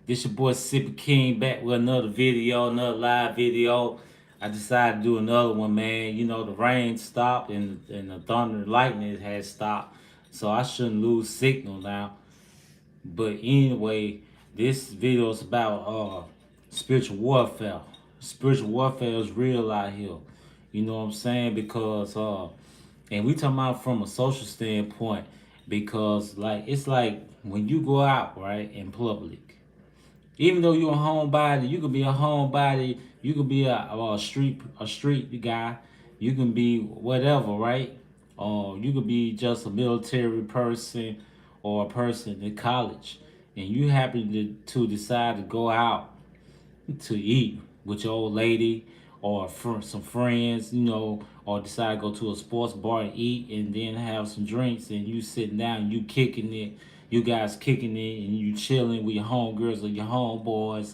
This your boy Sippy King back with another video, another live video. I decided to do another one, man. You know, the rain stopped and the thunder and lightning has stopped. So I shouldn't lose signal now. But anyway, this video is about spiritual warfare. Spiritual warfare is real out here. You know what I'm saying? Because and we talking about from a social standpoint, because like it's like when you go out, right, in public, even though you're a homebody, you could be a homebody, you could be a street guy, you can be whatever, right? Or you could be just a military person or a person in college, and you happen to decide to go out to eat with your old lady or for some friends, or decide to go to a sports bar and eat and then have some drinks and you sitting down, you kicking it, you guys kicking it and you chilling with your homegirls or your homeboys,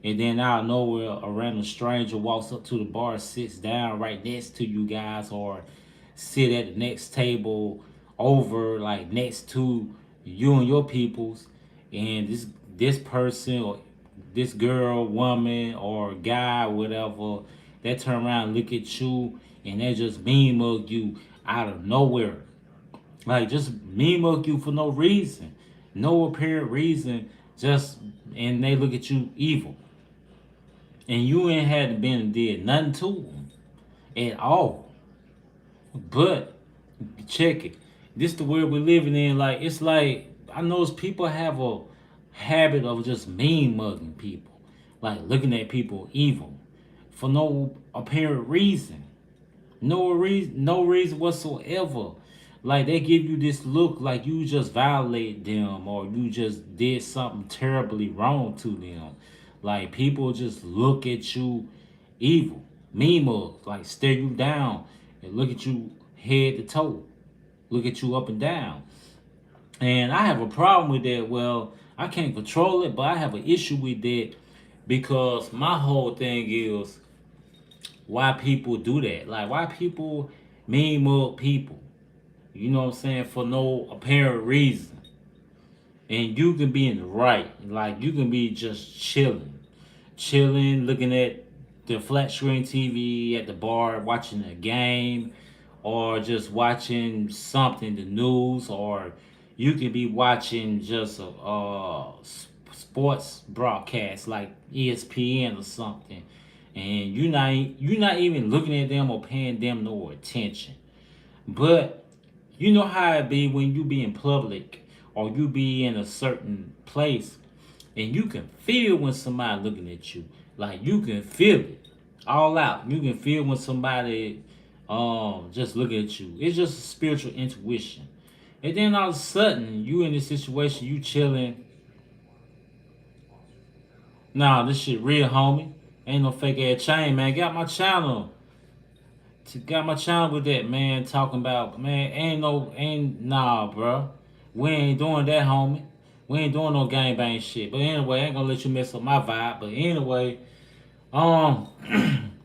and then out of nowhere a random stranger walks up to the bar, sits down right next to you guys, or sit at the next table over, like next to you and your peoples, and this person or this girl, woman, or guy, whatever, that turn around and look at you and they just mean mug you out of nowhere. Like just mean mug you for no reason. No apparent reason, just and they look at you evil. And you ain't had been did nothing to them at all. But check it. This the world we're living in. Like it's like I know people have a habit of just mean mugging people, like looking at people evil for no apparent reason, no reason whatsoever. Like they give you this look like you just violated them or you just did something terribly wrong to them. Like people just look at you evil, mean mugs, like stare you down and look at you head to toe, look at you up and down. And I have a problem with that. Well, I can't control it, but I have an issue with that because my whole thing is why people do that. Like, why people mean mug people, you know what I'm saying, for no apparent reason. And you can be in the right. Like, you can be just chilling, looking at the flat screen TV at the bar, watching a game, or just watching something, the news, or you could be watching just a sports broadcast like ESPN or something, and you're not even looking at them or paying them no attention. But you know how it be when you be in public or you be in a certain place and you can feel when somebody looking at you. Like you can feel it all out. You can feel when somebody just looking at you. It's just a spiritual intuition. And then all of a sudden you in this situation, you chilling. Nah, this shit real, homie. Ain't no fake ass chain, man. Got my channel with that, man. Talking about, man, ain't nah, bro. We ain't doing that, homie. We ain't doing no gangbang shit. But anyway, I ain't gonna let you mess up my vibe. But anyway, um,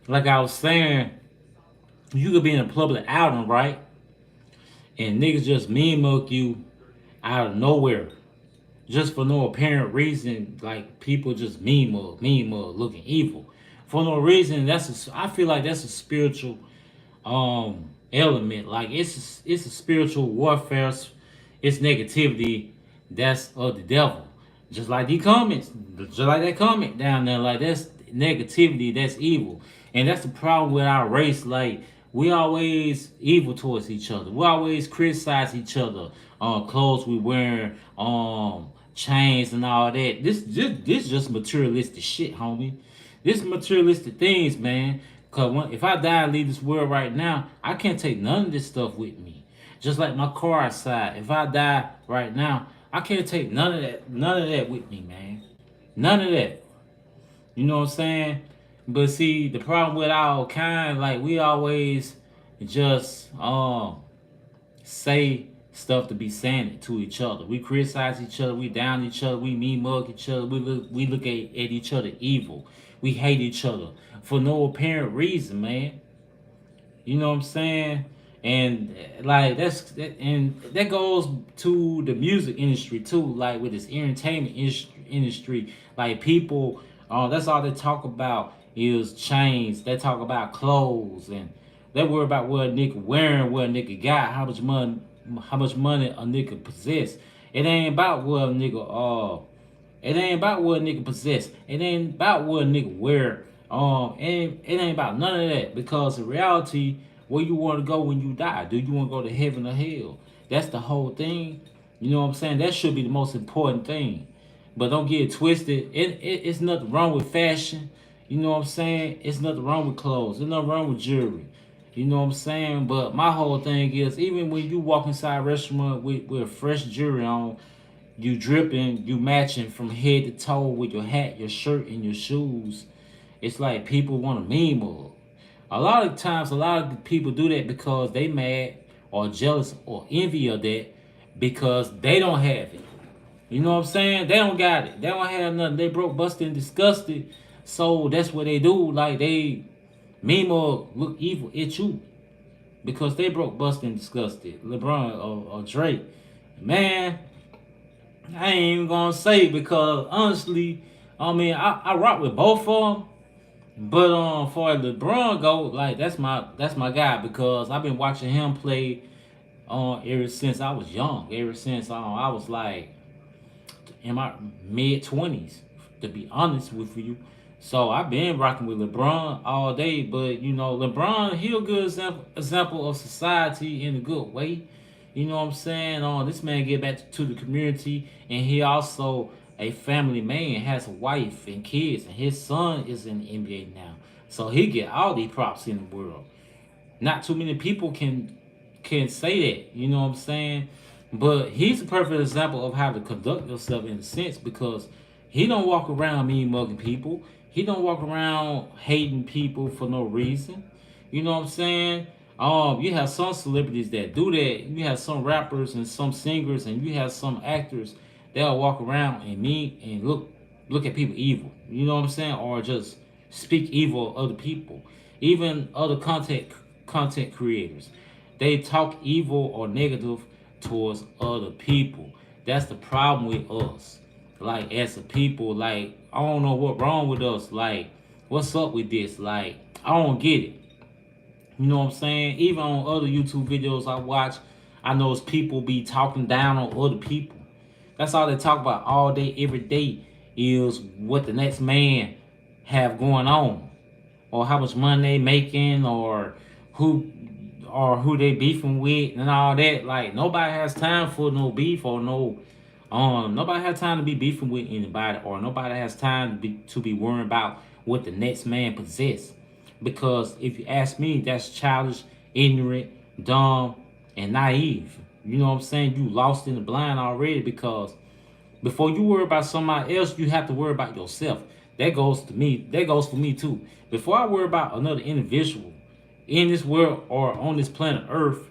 like I was saying, you could be in a public outing, right? And niggas just mean mug you out of nowhere, just for no apparent reason. Like people just mean mug, looking evil for no reason. I feel like that's a spiritual element. Like it's a spiritual warfare. It's negativity that's of the devil. Just like the comments, just like that comment down there, like that's negativity, that's evil. And that's the problem with our race. Like we always evil towards each other. We always criticize each other. Clothes we wearing, chains and all that. This just materialistic shit, homie. This materialistic things, man. Cause if I die and leave this world right now, I can't take none of this stuff with me. Just like my car outside. If I die right now, I can't take none of that with me, man. None of that. You know what I'm saying? But see, the problem with our kind, like we always just say stuff to be saying it to each other. We criticize each other, we down each other, we mean mug each other, we look at each other evil. We hate each other for no apparent reason, man. You know what I'm saying? And like and that goes to the music industry too, like with this entertainment industry. Like people, that's all they talk about is chains. They talk about clothes, and they worry about what a nigga wearing, what a nigga got, how much money a nigga possess. It ain't about what a nigga it ain't about what a nigga possess. It ain't about what a nigga wear. It ain't about none of that, because in reality, where you want to go when you die? Do you want to go to heaven or hell? That's the whole thing. You know what I'm saying? That should be the most important thing. But don't get it twisted. It's nothing wrong with fashion. You know what I'm saying? It's nothing wrong with clothes. There's nothing wrong with jewelry. You know what I'm saying? But my whole thing is, even when you walk inside a restaurant with fresh jewelry on, you dripping, you matching from head to toe with your hat, your shirt, and your shoes. It's like people want a meme of. A lot of times, a lot of people do that because they mad or jealous or envy of that because they don't have it. You know what I'm saying? They don't got it. They don't have nothing. They broke, busted, and disgusted. So that's what they do. Like they meme or look evil at you because they broke, busted, and disgusted. LeBron or Drake, man, I ain't even gonna say, because honestly, I mean, I rock with both of them. But for LeBron go, like that's my guy, because I've been watching him play ever since I was young. Ever since I was like in my mid 20s, to be honest with you. So I've been rocking with LeBron all day. But you know, LeBron, he a good example of society in a good way. You know what I'm saying? This man get back to the community, and he also a family man, has a wife and kids, and his son is in the NBA now. So he get all the props in the world. Not too many people can say that. You know what I'm saying? But he's a perfect example of how to conduct yourself in a sense, because he don't walk around mean mugging people. He don't walk around hating people for no reason. You know what I'm saying? You have some celebrities that do that. You have some rappers and some singers, and you have some actors that'll walk around and mean and look at people evil. You know what I'm saying? Or just speak evil of other people. Even other content creators, they talk evil or negative towards other people. That's the problem with us. Like as a people, like I don't know what's wrong with us. Like what's up with this? Like I don't get it. You know what I'm saying? Even on other YouTube videos I watch, I know people be talking down on other people. That's all they talk about all day, every day, is what the next man have going on, or how much money they making, who who they beefing with, and all that. Like nobody has time for no beef or no. Nobody has time to be beefing with anybody, or nobody has time to be worrying about what the next man possess. Because if you ask me, that's childish, ignorant, dumb, and naive. You know what I'm saying? You lost in the blind already, because before you worry about somebody else, you have to worry about yourself. That goes to me. That goes for me too. Before I worry about another individual in this world or on this planet Earth,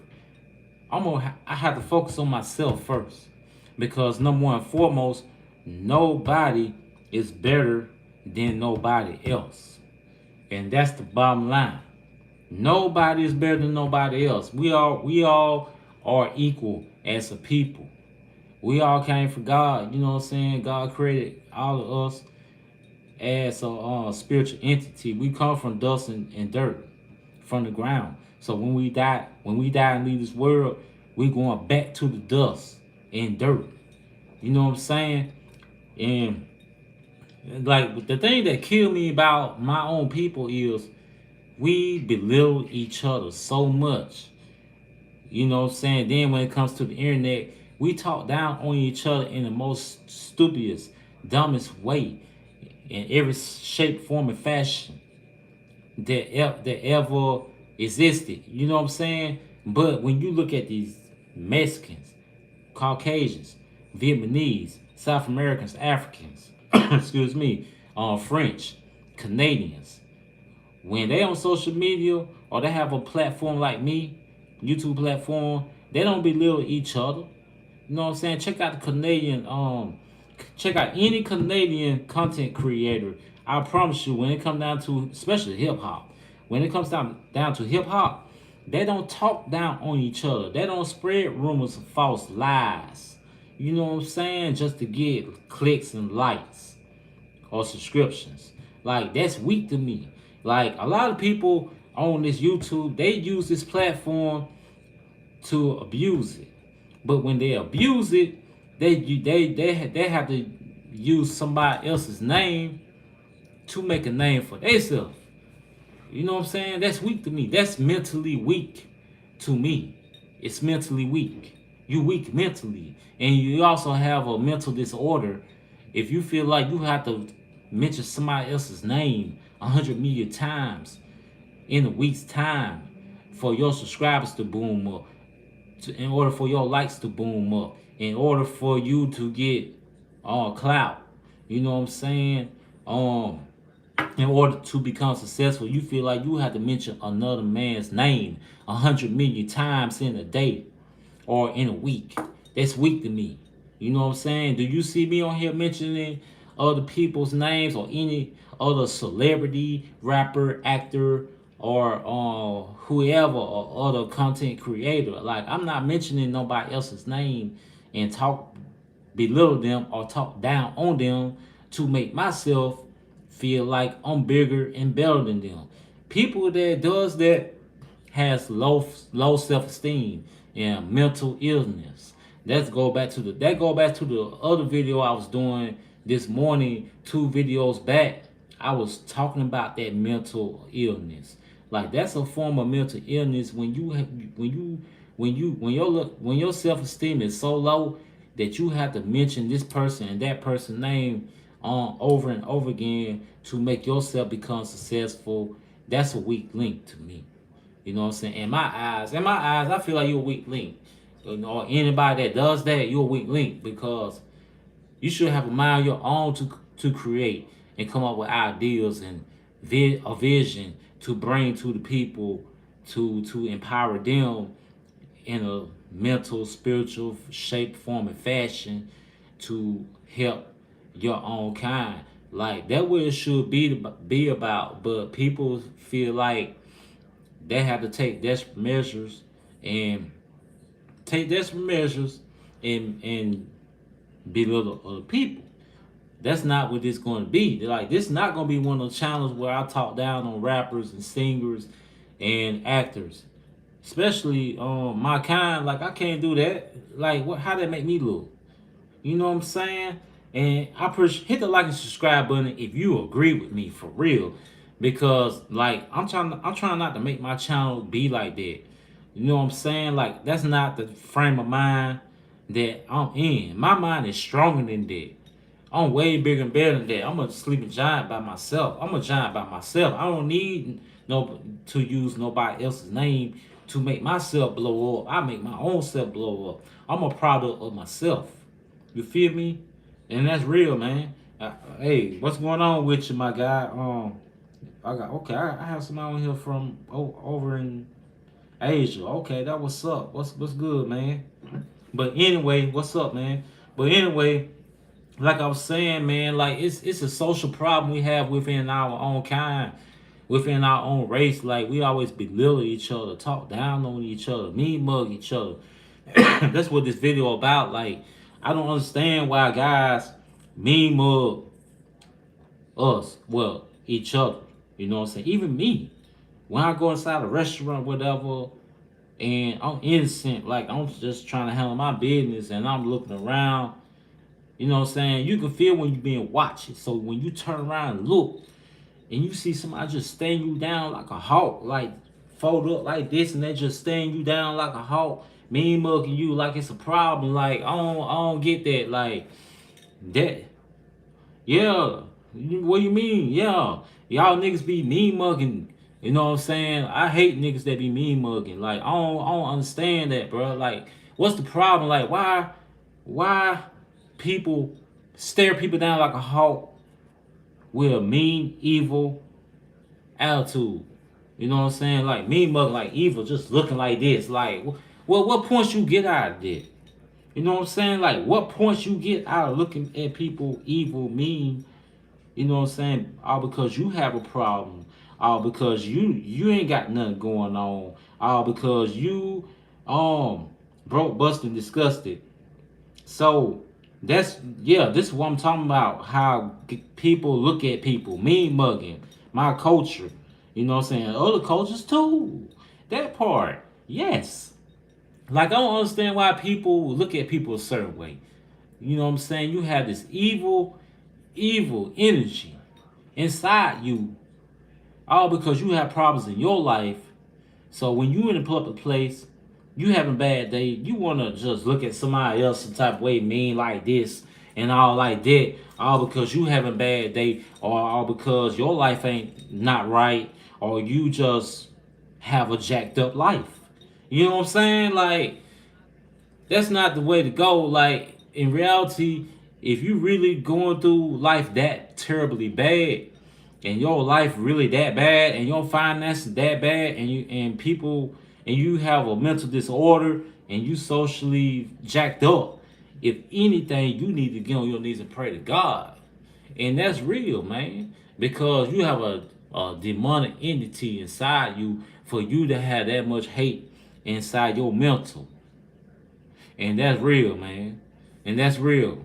I have to focus on myself first. Because number one and foremost, nobody is better than nobody else. And that's the bottom line. Nobody is better than nobody else. We all are equal as a people. We all came from God. You know what I'm saying? God created all of us as a spiritual entity. We come from dust and dirt, from the ground. So when we die and leave this world, we going back to the dust and dirt. You know what I'm saying? And like the thing that killed me about my own people is we belittle each other so much. You know what I'm saying? Then when it comes to the internet, we talk down on each other in the most stupidest, dumbest way, in every shape, form, and fashion that ever existed. You know what I'm saying? But when you look at these Mexicans, Caucasians, Vietnamese, South Americans, Africans, excuse me, French, Canadians, when they on social media or they have a platform like me, YouTube platform, they don't belittle each other. You know what I'm saying? Check out the Canadian, check out any Canadian content creator. I promise you, when it comes down to, especially hip hop, when it comes down to hip hop, They don't talk down on each other. They don't spread rumors and false lies. You know what I'm saying? Just to get clicks and likes or subscriptions. Like, that's weak to me. Like, a lot of people on this YouTube, they use this platform to abuse it. But when they abuse it, they have to use somebody else's name to make a name for themselves. You know what I'm saying? That's weak to me. That's mentally weak to me. It's mentally weak. You weak mentally. And you also have a mental disorder if you feel like you have to mention somebody else's name 100 million times in a week's time for your subscribers to boom up, in order for your likes to boom up, in order for you to get clout. You know what I'm saying? In order to become successful, you feel like you have to mention another man's name 100 million times in a day or in a week. That's weak to me. You know what I'm saying? Do you see me on here mentioning other people's names or any other celebrity, rapper, actor, or whoever, or other content creator? Like, I'm not mentioning nobody else's name and belittle them or talk down on them to make myself feel like I'm bigger and better than them. People that does that has low self-esteem and mental illness. That go back to the other video I was doing this morning, 2 videos back. I was talking about that mental illness. Like, that's a form of mental illness when your self-esteem is so low that you have to mention this person and that person's name over and over again to make yourself become successful. That's a weak link to me. You know what I'm saying? In my eyes, I feel like you're a weak link. You know, anybody that does that, you're a weak link, because you should have a mind of your own to create and come up with ideas and a vision to bring to the people to empower them in a mental, spiritual shape, form, and fashion to help your own kind. Like, that what it should be about. But people feel like they have to take desperate measures and and belittle other people. That's not what this going to be. Like, this not going to be one of those channels where I talk down on rappers and singers and actors, especially my kind. Like, I can't do that. Like, what? How that make me look? You know what I'm saying? And I hit the like and subscribe button if you agree with me for real, because like I'm trying not to make my channel be like that. You know what I'm saying? Like, that's not the frame of mind that I'm in. My mind is stronger than that. I'm way bigger and better than that. I'm a sleeping giant by myself. I'm a giant by myself. I don't need to use nobody else's name to make myself blow up. I make my own self blow up. I'm a product of myself. You feel me? And that's real, man. Hey, what's going on with you, my guy? I have somebody on here from over in Asia. Okay, that what's up. What's good, man? But anyway, what's up, man? But anyway, like I was saying, man, like it's a social problem we have within our own kind, within our own race. Like, we always belittle each other, talk down on each other, mean mug each other. That's what this video about. Like, I don't understand why guys mean mug us, well, each other. You know what I'm saying? Even me, when I go inside a restaurant, whatever, and I'm innocent, like, I'm just trying to handle my business, and I'm looking around. You know what I'm saying? You can feel when you're being watched. So when you turn around and look, and you see somebody just staring you down like a hawk, like fold up like this, and they just staring you down like a hawk, mean mugging you like it's a problem. Like, I don't get that. Like, that. Yeah. What do you mean? Yeah. Y'all niggas be mean mugging. You know what I'm saying? I hate niggas that be mean mugging. Like, I don't understand that, bro. Like, what's the problem? Like, why people stare people down like a hawk with a mean, evil attitude? You know what I'm saying? Like, mean mug, like evil, just looking like this. Like, what points you get out of that? You know what I'm saying? Like, what points you get out of looking at people evil, mean? You know what I'm saying? All because you have a problem. all because you ain't got nothing going on, all because you broke, busted, disgusted. So that's, yeah, this is what I'm talking about. How people look at people, mean mugging, my culture. You know what I'm saying? Other cultures too. That part, yes. Like I don't understand why people look at people a certain way. You know what I'm saying? You have this evil energy inside you, all because you have problems in your life. So when you in a public place, you having a bad day, you wanna just look at somebody else some type of way, mean like this and all like that, all because you having a bad day, or all because your life ain't not right, or you just have a jacked up life. You know what I'm saying? Like that's not the way to go. Like in reality, if you really going through life that terribly bad, and your life really that bad, and your finances that bad, and people, and you have a mental disorder, and you socially jacked up, if anything, you need to get on your knees and pray to God. And that's real, man, because you have a demonic entity inside you for you to have that much hate inside your mental. And that's real, man. And that's real.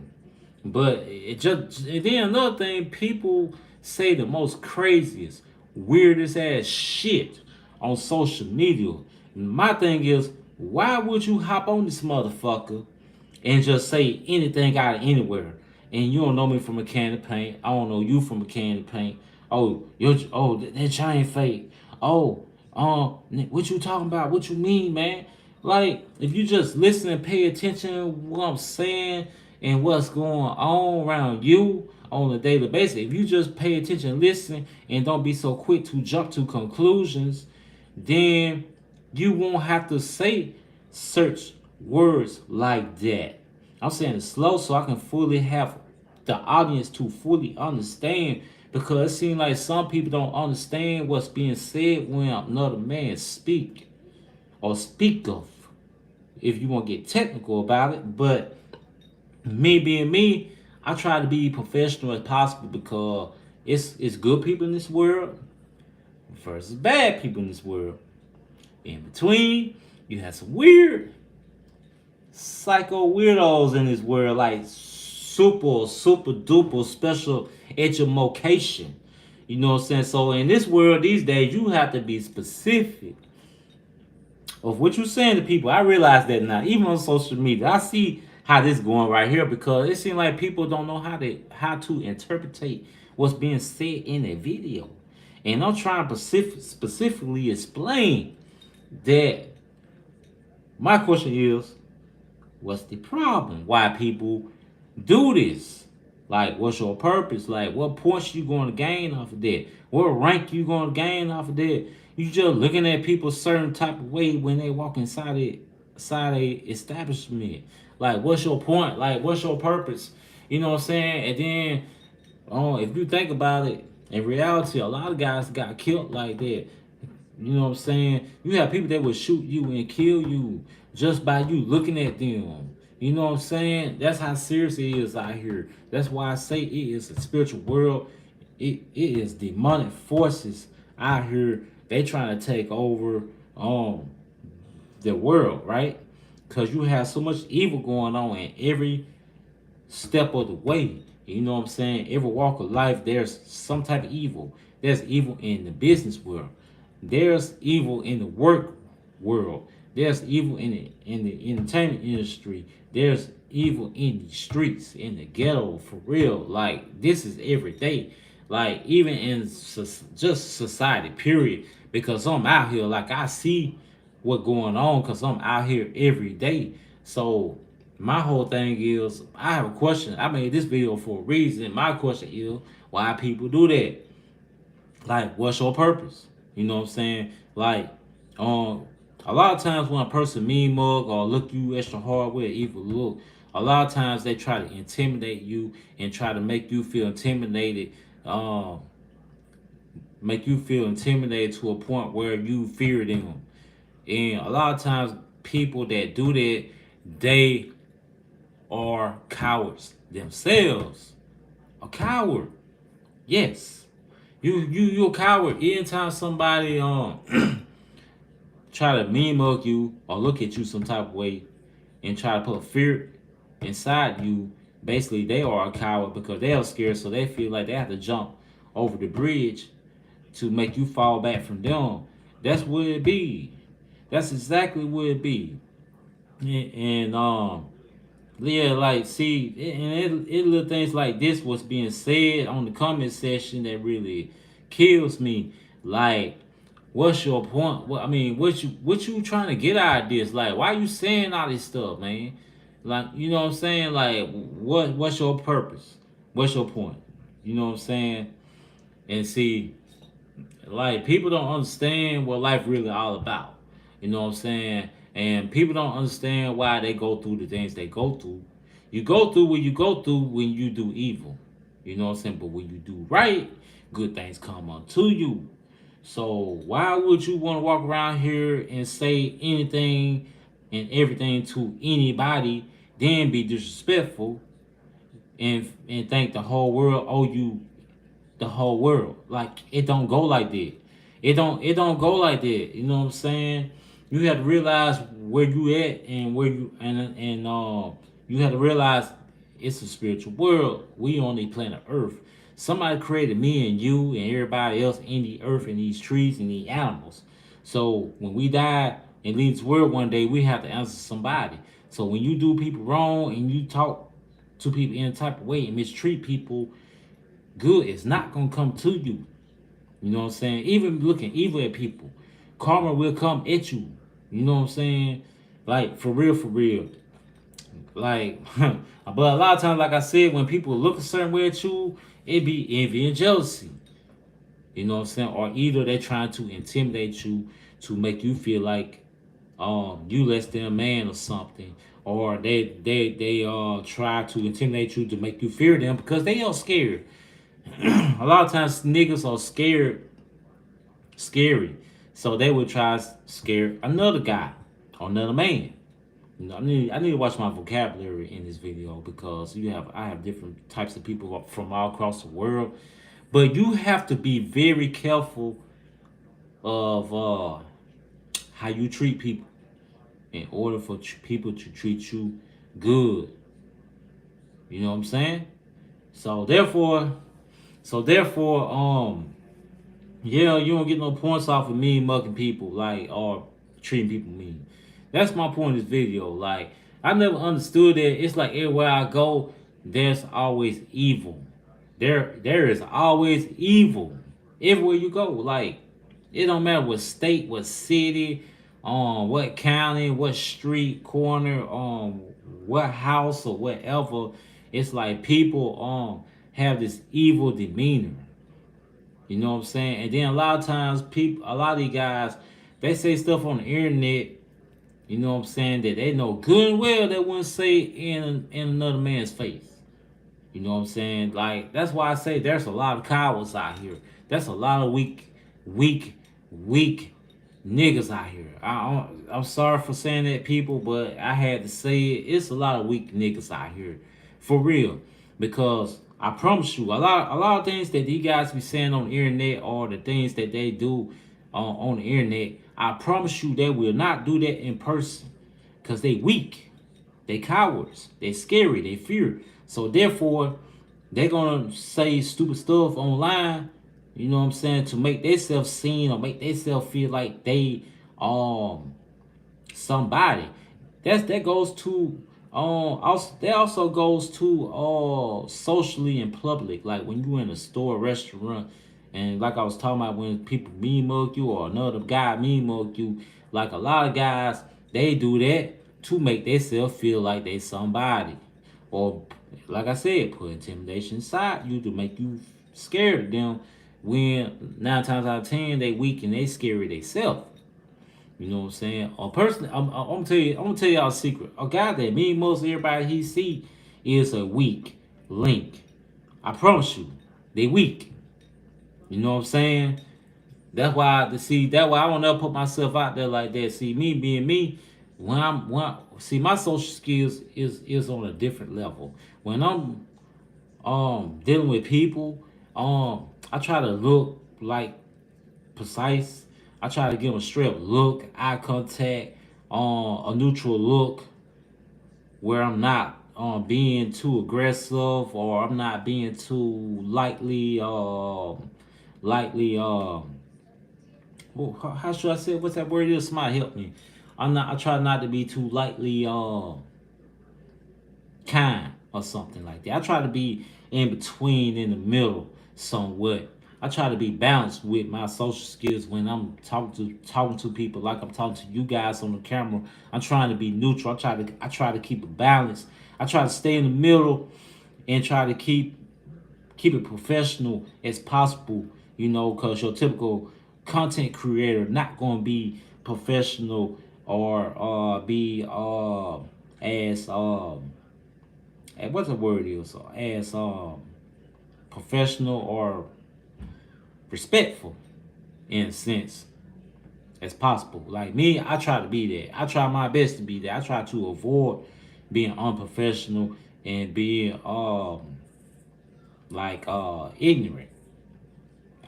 But it just, and then another thing, people say the most craziest, weirdest ass shit on social media. My thing is, why would you hop on this motherfucker and just say anything out of anywhere? And you don't know me from a can of paint. I don't know you from a can of paint. That chain fake. Oh, what you talking about? What you mean, man? Like, if you just listen and pay attention to what I'm saying and what's going on around you on a daily basis, if you just pay attention, listen, and don't be so quick to jump to conclusions, then you won't have to say search words like that. I'm saying it slow so I can fully have the audience to fully understand, because it seems like some people don't understand what's being said when another man speak or speak of, if you want to get technical about it. But me being me, I try to be professional as possible, because it's good people in this world versus bad people in this world. In between, you have some weird psycho weirdos in this world, like super duper special education. You know what I'm saying? So in this world these days, you have to be specific of what you're saying to people. I realize that now, even on social media, I see how this is going right here, because it seems like people don't know how to interpret what's being said in a video. And I'm trying to specifically explain that. My question is, what's the problem? Why people do this? Like, what's your purpose? Like, what points you going to gain off of that? What rank you going to gain off of that? You just looking at people certain type of way when they walk inside a establishment. Like, what's your point? Like, what's your purpose? You know what I'm saying? And then, if you think about it, in reality, a lot of guys got killed like that. You know what I'm saying? You have people that will shoot you and kill you just by you looking at them. You know what I'm saying? That's how serious it is out here. That's why I say it is a spiritual world. It is demonic forces out here. They trying to take over the world, right? Because you have so much evil going on in every step of the way. You know what I'm saying? Every walk of life, there's some type of evil. There's evil in the business world. There's evil in the work world. There's evil in the entertainment industry. There's evil in the streets, in the ghetto, for real. Like, this is every day. Like, even in just society, period. Because I'm out here, like, I see what going on, because I'm out here every day. So my whole thing is, I have a question. I made this video for a reason. My question is, why people do that? Like, what's your purpose? You know what I'm saying? Like, a lot of times when a person mean mug or look you extra hard with an evil look, a lot of times they try to intimidate you and try to make you feel intimidated, to a point where you fear them. And a lot of times people that do that, they are cowards themselves. A coward. Yes. You a coward. Anytime somebody try to mean mug you or look at you some type of way and try to put fear inside you, basically they are a coward because they are scared, so they feel like they have to jump over the bridge to make you fall back from them. That's what it be. That's exactly what it be. And yeah, like see, it little things like this was being said on the comment section that really kills me. Like, what's your point? What I mean, what you trying to get out of this? Like, why you saying all this stuff, man? Like, you know what I'm saying? Like, what's your purpose? What's your point? You know what I'm saying? And see, like people don't understand what life really all about. You know what I'm saying? And people don't understand why they go through the things they go through. You go through what you go through when you do evil. You know what I'm saying? But when you do right, good things come unto you. So why would you want to walk around here and say anything and everything to anybody, then be disrespectful and think the whole world owe you the whole world? Like it don't go like that. It don't go like that. You know what I'm saying? You have to realize where you at and where you and you have to realize it's a spiritual world. We on the planet Earth. Somebody created me and you and everybody else in the earth and these trees and the animals. So when we die and leave this world one day, we have to answer somebody. So when you do people wrong and you talk to people in a type of way and mistreat people, good is not gonna come to you. You know what I'm saying? Even looking evil at people, karma will come at you. You know what I'm saying? Like for real, for real. Like, but a lot of times, like I said, when people look a certain way at you, it be envy and jealousy. You know what I'm saying? Or either they're trying to intimidate you to make you feel like you less than a man or something. Or they try to intimidate you to make you fear them because they are scared. A lot of times niggas are scary. So they would try to scare another guy or another man. You know, I need to watch my vocabulary in this video because I have different types of people from all across the world. But you have to be very careful of how you treat people in order for people to treat you good. You know what I'm saying? So therefore, yeah, you don't get no points off of me mugging people like or treating people mean. That's my point of this video. Like I never understood that. It's like everywhere I go, there's always evil. There is always evil everywhere you go. Like it don't matter what state, what city, what county, what street corner, what house or whatever. It's like people have this evil demeanor. You know what I'm saying? And then a lot of times a lot of these guys, they say stuff on the internet, you know what I'm saying, that they know good and well they wouldn't say in another man's face. You know what I'm saying? Like, that's why I say there's a lot of cowards out here. That's a lot of weak niggas out here. I'm sorry for saying that, people, but I had to say it. It's a lot of weak niggas out here, for real. Because I promise you, a lot of things that these guys be saying on the internet or the things that they do on the internet, I promise you they will not do that in person. Cause they weak, they cowards, they scary, they fear. So therefore, they're gonna say stupid stuff online, you know what I'm saying, to make themselves seen or make themselves feel like they somebody. That goes to also that also goes to socially in public. Like when you in a store, restaurant, and like I was talking about when people mean mug you or another guy mean mug you, like a lot of guys, they do that to make themselves feel like they somebody. Or like I said, put intimidation inside you to make you scared of them when 9 times out of 10 they weak and they scary themselves. You know what I'm saying? A person, I'm gonna tell y'all a secret. A guy that me most everybody he see is a weak link. I promise you, they weak. You know what I'm saying? That's why I don't ever put myself out there like that. See, me being me, see my social skills is on a different level. When I'm dealing with people, I try to look like precise. I try to give them a straight up look, eye contact, a neutral look where I'm not being too aggressive, or I'm not being too lightly well, how should I say it? What's that word is? Somebody help me. I try not to be too lightly kind or something like that. I try to be in between, in the middle, somewhat. I try to be balanced with my social skills when I'm talking to people, like I'm talking to you guys on the camera. I'm trying to be neutral. I try to keep it balanced. I try to stay in the middle and try to keep it professional as possible. Because your typical content creator not going to be professional or be as what's the word is, as professional or respectful in a sense as possible. Like me, I try to be there. I try my best to be there. I try to avoid being unprofessional and being ignorant.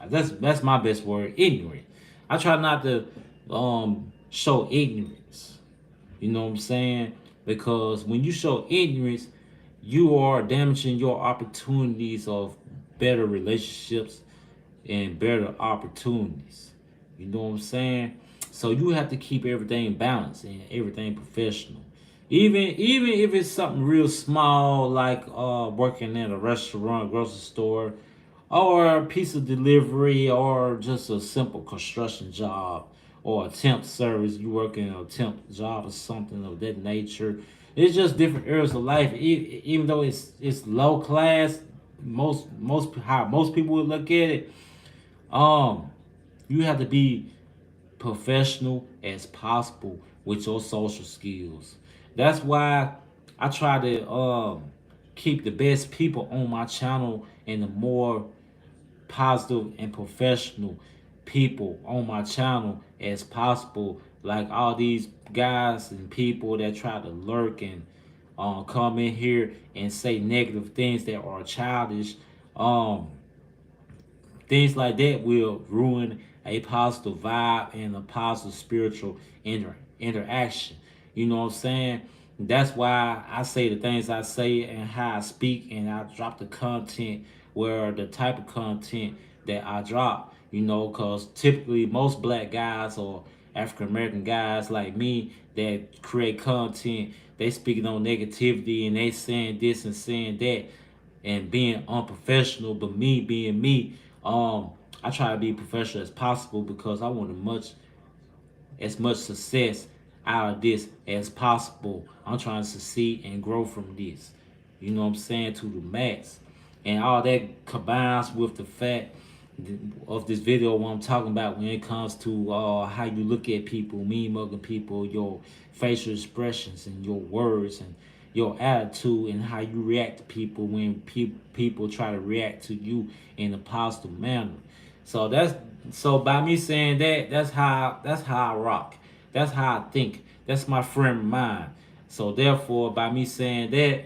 That's my best word, ignorant. I try not to show ignorance. You know what I'm saying? Because when you show ignorance, you are damaging your opportunities of better relationships and better opportunities. You know what I'm saying? So you have to keep everything balanced and everything professional. Even if it's something real small like working at a restaurant, grocery store, or a piece of delivery, or just a simple construction job, or a temp service, you work in a temp job or something of that nature. It's just different areas of life. Even though it's low class, most how most people would look at it, um, you have to be professional as possible with your social skills. That's why I try to keep the best people on my channel and the more positive and professional people on my channel as possible. Like all these guys and people that try to lurk and come in here and say negative things that are childish. Um, Things like that will ruin a positive vibe and a positive spiritual interaction. You know what I'm saying? That's why I say the things I say and how I speak, and I drop the content where the type of content that I drop. Because typically most black guys or African American guys like me that create content, they speaking on negativity and they saying this and saying that and being unprofessional. But me being me, I try to be professional as possible because I want as much success out of this as possible. I'm trying to succeed and grow from this. You know what I'm saying, to the max. And all that combines with the fact of this video, what I'm talking about when it comes to how you look at people, mean mugging people, your facial expressions and your words and your attitude, and how you react to people when people try to react to you in a positive manner. So by me saying that, that's how I rock. That's how I think. That's my frame of mind. So therefore, by me saying that,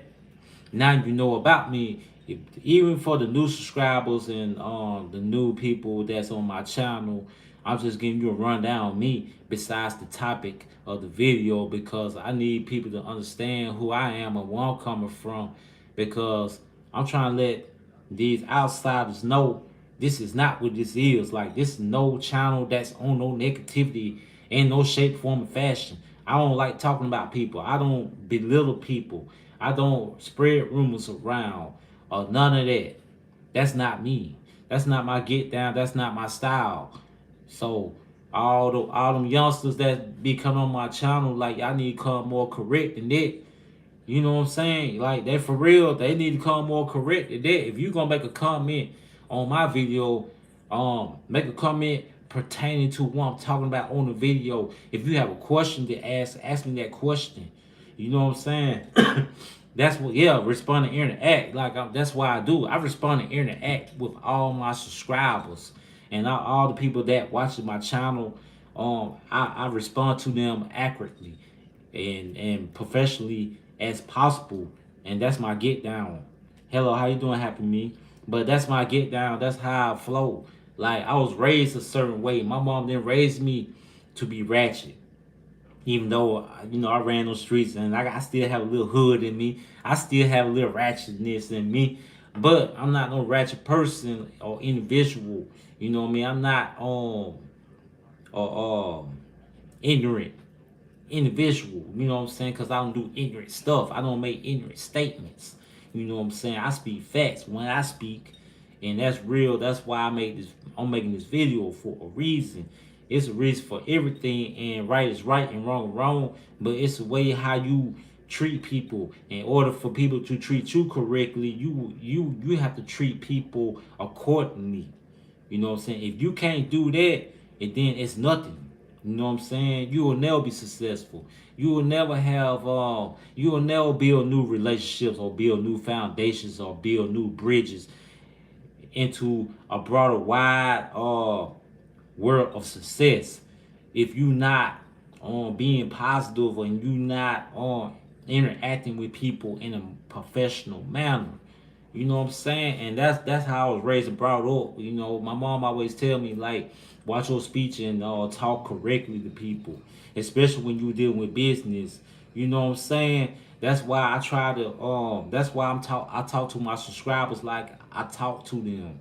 now you know about me. Even for the new subscribers and the new people that's on my channel, I'm just giving you a rundown of me besides the topic of the video, because I need people to understand who I am and where I'm coming from, because I'm trying to let these outsiders know this is not what this is. Like, this is no channel that's on no negativity in no shape, form, or fashion. I don't like talking about people. I don't belittle people. I don't spread rumors around or none of that. That's not me. That's not my get down. That's not my style. So all them youngsters that be coming on my channel, like, y'all need to come more correct than that. You know what I'm saying? Like, they for real, they need to come more correct than that. If you gonna make a comment on my video, make a comment pertaining to what I'm talking about on the video. If you have a question to ask me that question. You know what I'm saying? That's what, yeah, respond and interact. That's why I do. I respond and interact with all my subscribers and all the people that watch my channel. I respond to them accurately and professionally as possible, and that's my get down. Hello, how you doing, Happy Me? But that's my get down. That's how I flow. Like I was raised a certain way. My mom didn't raise me to be ratchet. Even though I ran those streets and I still have a little hood in me. I still have a little ratchetness in me. But I'm not no ratchet person or individual. You know what I mean? I'm not ignorant individual. You know what I'm saying? Because I don't do ignorant stuff. I don't make ignorant statements. You know what I'm saying? I speak facts when I speak, and that's real. That's why I made this. I'm making this video for a reason. It's a reason for everything, and right is right and wrong is wrong. But it's a way how you treat people. In order for people to treat you correctly, you have to treat people accordingly. You know what I'm saying? If you can't do that, and then it's nothing. You know what I'm saying? You will never be successful. You will never have you will never build new relationships or build new foundations or build new bridges into a broader, wide world of success if you not being positive and you not interacting with people in a professional manner. You know what I'm saying? And that's how I was raised and brought up. You know, my mom always tell me like, watch your speech and talk correctly to people, especially when you dealing with business. You know what I'm saying? That's why I try to. That's why I talk to my subscribers like I talk to them.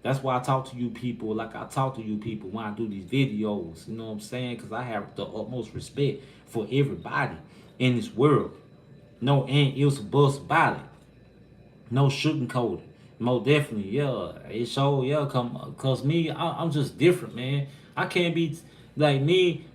That's why I talk to you people like I talk to you people when I do these videos. You know what I'm saying? Because I have the utmost respect for everybody in this world. No ain't ifs, buts about it. No sugarcoating. Most definitely, yeah. It show, yeah, cause me, I'm just different, man. I can't be like me.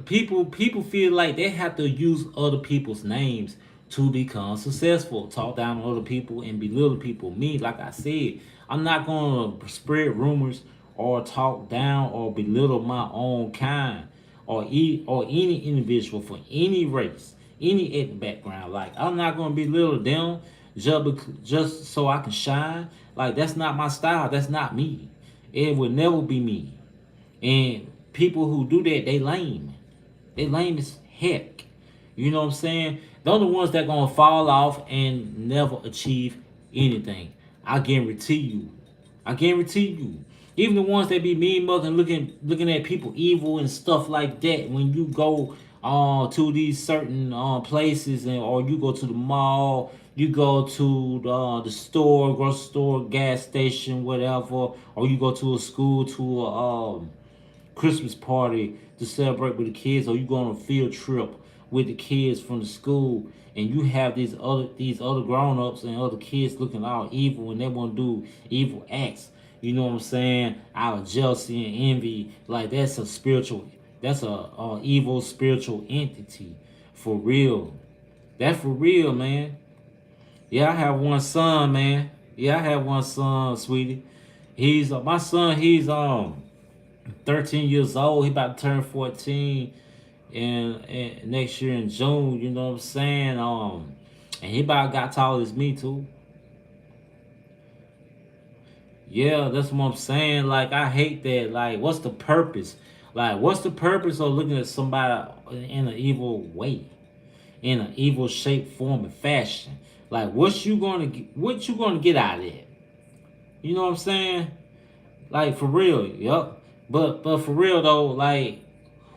People feel like they have to use other people's names to become successful. Talk down on other people and belittle people. Me, like I said, I'm not gonna spread rumors or talk down or belittle my own kind or any individual for any race, any ethnic background. Like I'm not gonna belittle them just so I can shine. Like that's not my style. That's not me. It will never be me. And people who do that, they lame. They lame as heck. You know what I'm saying? They're the ones that gonna fall off and never achieve anything. I guarantee you. I guarantee you. Even the ones that be mean mugging, looking at people evil and stuff like that. When you go to these certain places and or you go to the mall, you go to the store, grocery store, gas station, whatever, or you go to a school to a Christmas party to celebrate with the kids, or you go on a field trip with the kids from the school, and you have these other grown ups and other kids looking all evil, and they want to do evil acts. You know what I'm saying? Out of jealousy and envy, like that's a spiritual, that's a evil spiritual entity, for real. That's for real, man. Yeah, I have one son, man. Yeah, I have one son, sweetie. He's my son. He's 13 years old. He about to turn 14 and next year in June. You know what I'm saying? And he about got tall as me too. Yeah, that's what I'm saying. Like I hate that. Like, what's the purpose? Like, what's the purpose of looking at somebody in an evil way, in an evil shape, form, and fashion? Like, what you gonna get out of it? You know what I'm saying? Like for real, yup. But for real though, like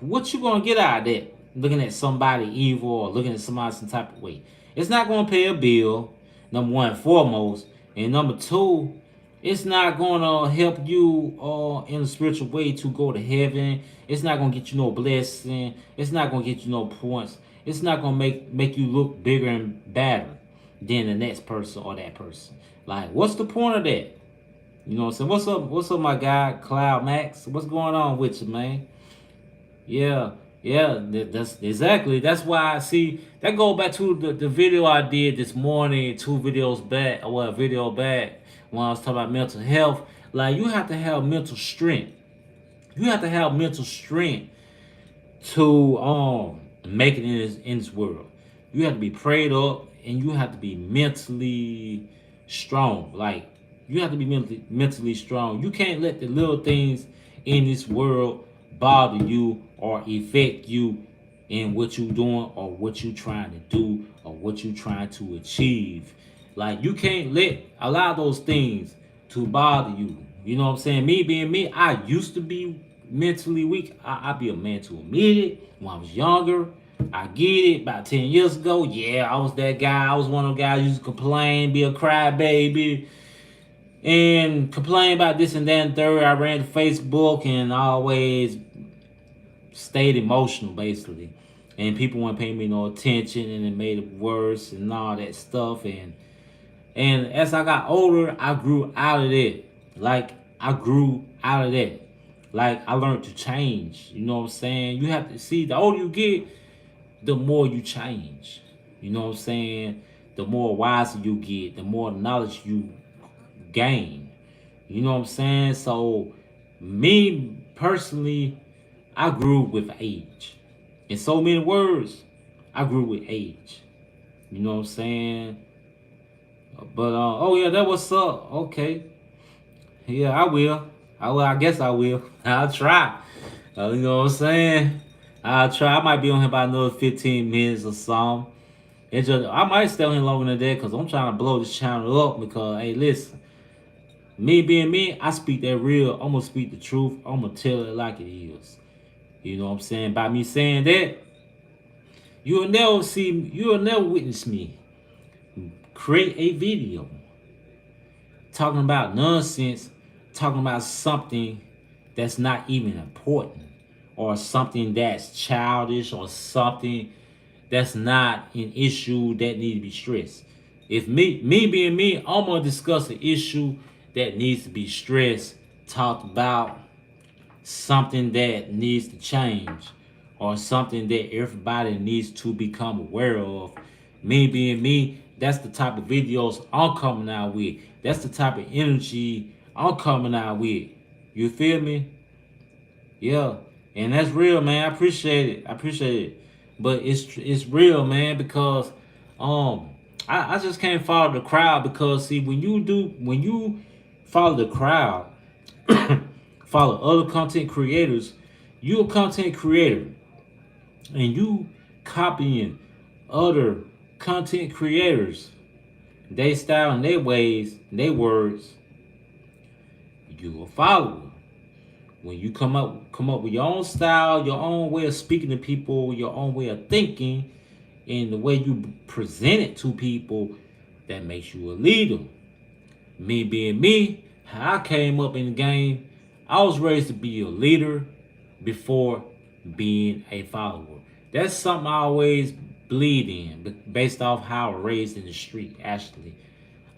what you gonna get out of that? Looking at somebody evil or looking at somebody some type of way. It's not gonna pay a bill, number one and foremost. And number two, it's not gonna help you in a spiritual way to go to heaven. It's not gonna get you no blessing. It's not gonna get you no points. It's not gonna make you look bigger and better than the next person or that person. Like, what's the point of that? You know what I'm saying? What's up, my guy, Cloud Max? What's going on with you, man? Yeah, yeah, that's exactly. That's why I see that go back to the video I did this morning, two videos back, or a video back when I was talking about mental health. Like you have to have mental strength. You have to have mental strength to make it in this world. You have to be prayed up and you have to be mentally strong. Like you have to be mentally strong. You can't let the little things in this world bother you or affect you in what you're doing or what you're trying to do or what you're trying to achieve. Like you can't allow those things to bother you. You know what I'm saying? Me being me, I used to be mentally weak. I be a man to admit it. When I was younger, I get it. About 10 years ago, yeah, I was that guy. I was one of the guys who used to complain, be a crybaby, and complain about this and that and third. I ran to Facebook and always stayed emotional, basically. And people weren't paying me no attention, and it made it worse and all that stuff. And as I got older, I grew out of that. Like, I grew out of that. Like, I learned to change. You know what I'm saying? You have to see, the older you get, the more you change. You know what I'm saying? The more wiser you get, the more knowledge you gain. You know what I'm saying? So, me personally, I grew with age. In so many words, I grew with age. You know what I'm saying? But oh yeah, that was up. Okay, yeah, I will. I will. I guess I will. I'll try. You know what I'm saying? I'll try. I might be on here about another 15 minutes or something. It just I might stay on here longer than that because I'm trying to blow this channel up. Because hey, listen, me being me, I speak that real. I'm gonna speak the truth. I'm gonna tell it like it is. You know what I'm saying? By me saying that, you'll never witness me create a video talking about nonsense, talking about something that's not even important, or something that's childish, or something that's not an issue that needs to be stressed. If me being me, I'm gonna discuss an issue that needs to be stressed, talked about, something that needs to change, or something that everybody needs to become aware of. Me being me, that's the type of videos I'm coming out with. That's the type of energy I'm coming out with. You feel me? Yeah. And that's real, man. I appreciate it. I appreciate it. But it's real, man, because I just can't follow the crowd. Because see, when you follow the crowd, follow other content creators, you're a content creator and you copying other content creators, they style and their ways, their words, you a follower. When you come up with your own style, your own way of speaking to people, your own way of thinking, and the way you present it to people, that makes you a leader. Me being me, how I came up in the game, I was raised to be a leader before being a follower. That's something I always believe in, based off how I was raised in the street, actually.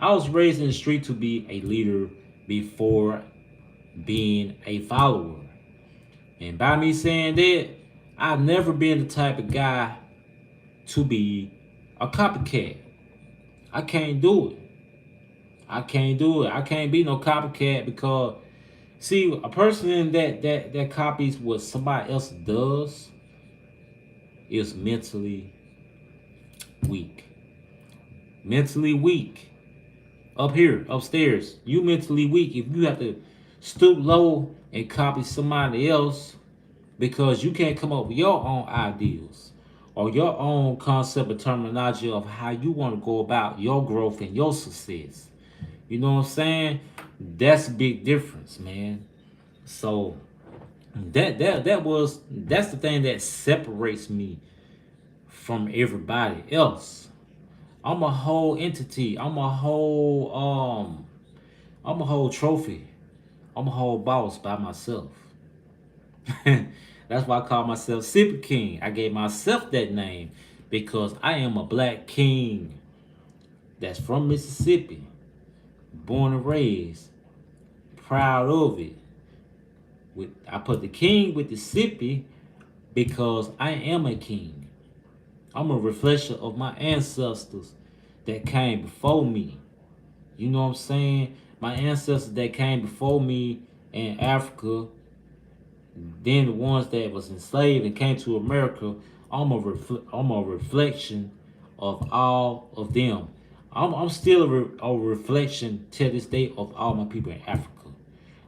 I was raised in the street to be a leader before being a follower. And by me saying that, I've never been the type of guy to be a copycat. I can't do it. I can't do it. I can't be no copycat because see, a person that copies what somebody else does is mentally weak. Mentally weak. Up here, upstairs, you mentally weak if you have to stoop low and copy somebody else because you can't come up with your own ideals or your own concept or terminology of how you want to go about your growth and your success. You know what I'm saying? That's a big difference, man. So that's the thing that separates me from everybody else. I'm a whole entity. I'm a whole trophy. I'm a whole boss by myself. That's why I call myself Sippy King. I gave myself that name because I am a black king that's from Mississippi, born and raised, proud of it. I put the king with the sippy because I am a king. I'm a reflection of my ancestors that came before me. You know what I'm saying? My ancestors that came before me in Africa, then the ones that was enslaved and came to America, I'm a reflection of all of them. I'm still a reflection to this day of all my people in Africa.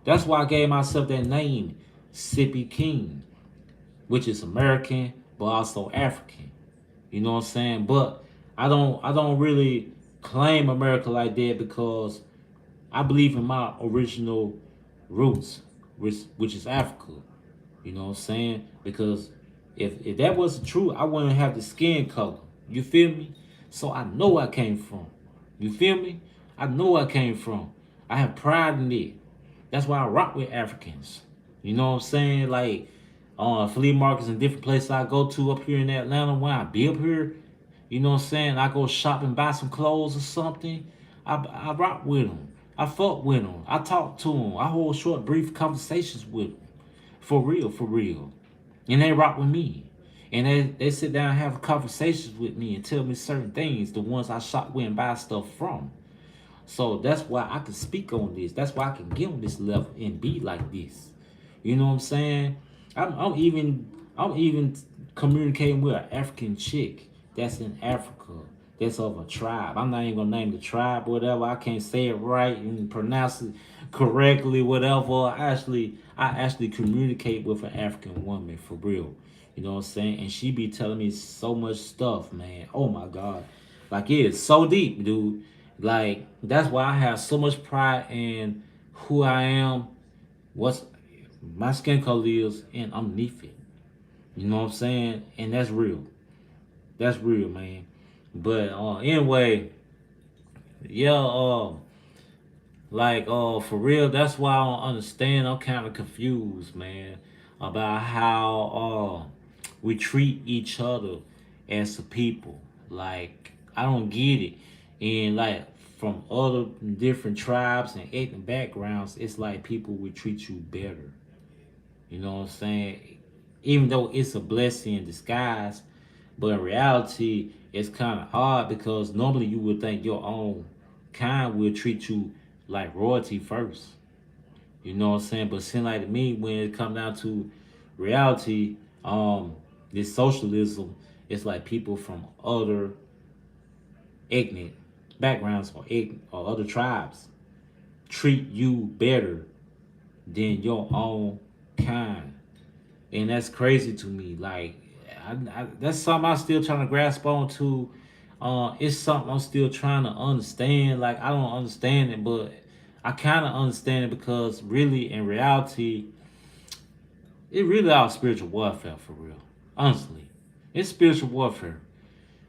That's why I gave myself that name, Sippy King, which is American but also African. You know what I'm saying? But I don't really claim America like that because I believe in my original roots, which is Africa. You know what I'm saying? Because if that wasn't true, I wouldn't have the skin color. You feel me? So I know where I came from. You feel me? I know where I came from. I have pride in it. That's why I rock with Africans. You know what I'm saying? Like flea markets and different places I go to up here in Atlanta. When I be up here, you know what I'm saying? I go shop and buy some clothes or something. I rock with them. I fuck with them. I talk to them. I hold short, brief conversations with them. For real, for real. And they rock with me. And they sit down and have conversations with me and tell me certain things, the ones I shop with and buy stuff from. So that's why I can speak on this. That's why I can get on this level and be like this. You know what I'm saying? I'm even communicating with an African chick that's in Africa, that's of a tribe. I'm not even gonna name the tribe, whatever. I can't say it right and pronounce it correctly, whatever. I actually communicate with an African woman for real. You know what I'm saying? And she be telling me so much stuff, man. Oh my God. Like it is so deep, dude. Like that's why I have so much pride in who I am, what's my skin color is, and I'm underneath it. You know what I'm saying? And that's real. That's real, man. But anyway, yeah, for real, that's why I don't understand. I'm kind of confused, man, about how we treat each other as a people. Like I don't get it. And like from other different tribes and ethnic backgrounds, it's like people would treat you better. You know what I'm saying? Even though it's a blessing in disguise, but in reality, it's kind of odd because normally you would think your own kind will treat you like royalty first. You know what I'm saying? But it seems like to me, when it comes down to reality, this socialism, it's like people from other ethnic backgrounds or other tribes treat you better than your own kind. And that's crazy to me. Like, that's something I'm still trying to grasp onto. It's something I'm still trying to understand. Like, I don't understand it, but I kind of understand it because really, in reality, it really our spiritual warfare for real. Honestly, it's spiritual warfare,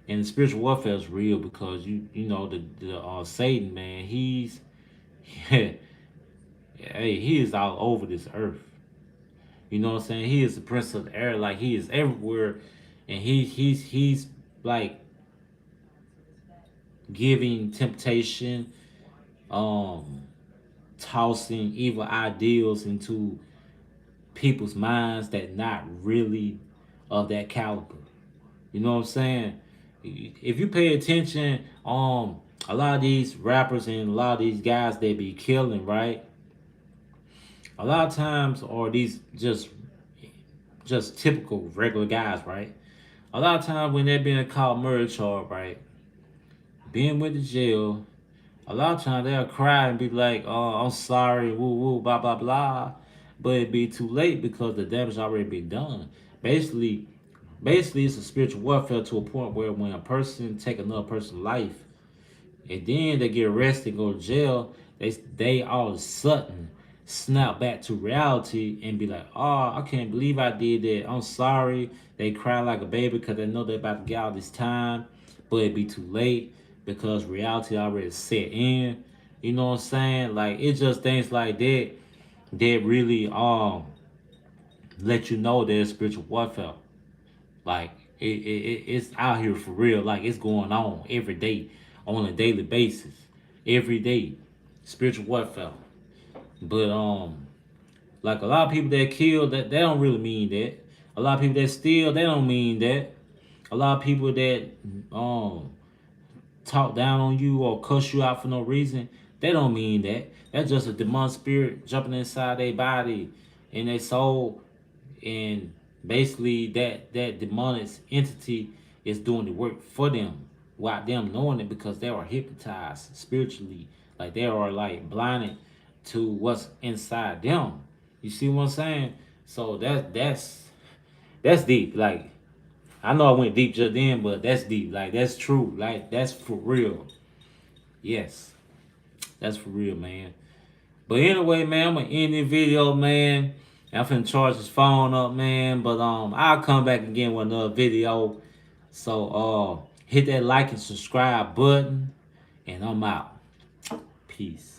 and the spiritual warfare is real because you know the Satan, man. Hey, he is all over this earth. You know what I'm saying? He is the prince of the air. Like he is everywhere, and he's like giving temptation, um, tossing evil ideals into people's minds that not really of that caliber. You know what I'm saying? If you pay attention, a lot of these rappers and a lot of these guys they be killing, right? A lot of times are these just typical regular guys, right? A lot of times when they're being called murder charge, right? Being with the jail, a lot of times they'll cry and be like, "Oh, I'm sorry, woo woo, blah blah blah," but it'd be too late because the damage already been done. Basically, basically, it's a spiritual warfare to a point where when a person take another person's life and then they get arrested and go to jail, they all of a sudden snap back to reality and be like, "Oh, I can't believe I did that. I'm sorry." They cry like a baby because they know they're about to get out this time, but it'd be too late because reality already set in. You know what I'm saying? Like it's just things like that that really let you know there's spiritual warfare. Like it's out here for real. Like it's going on every day, on a daily basis, every day. Spiritual warfare. But like a lot of people that kill, that they don't really mean that. A lot of people that steal, they don't mean that. A lot of people that um talk down on you or cuss you out for no reason, they don't mean that. That's just a demon spirit jumping inside their body and their soul, and basically that demonic entity is doing the work for them without them knowing it because they are hypnotized spiritually, like they are like blinded to what's inside them. You see what I'm saying? So that's deep. Like I know I went deep just then, but that's deep. Like that's true. Like that's for real. Yes, that's for real, man. But anyway, man, I'm gonna end this video, man. I'm finna charge this phone up, man. But I'll come back again with another video. So hit that like and subscribe button, and I'm out. Peace.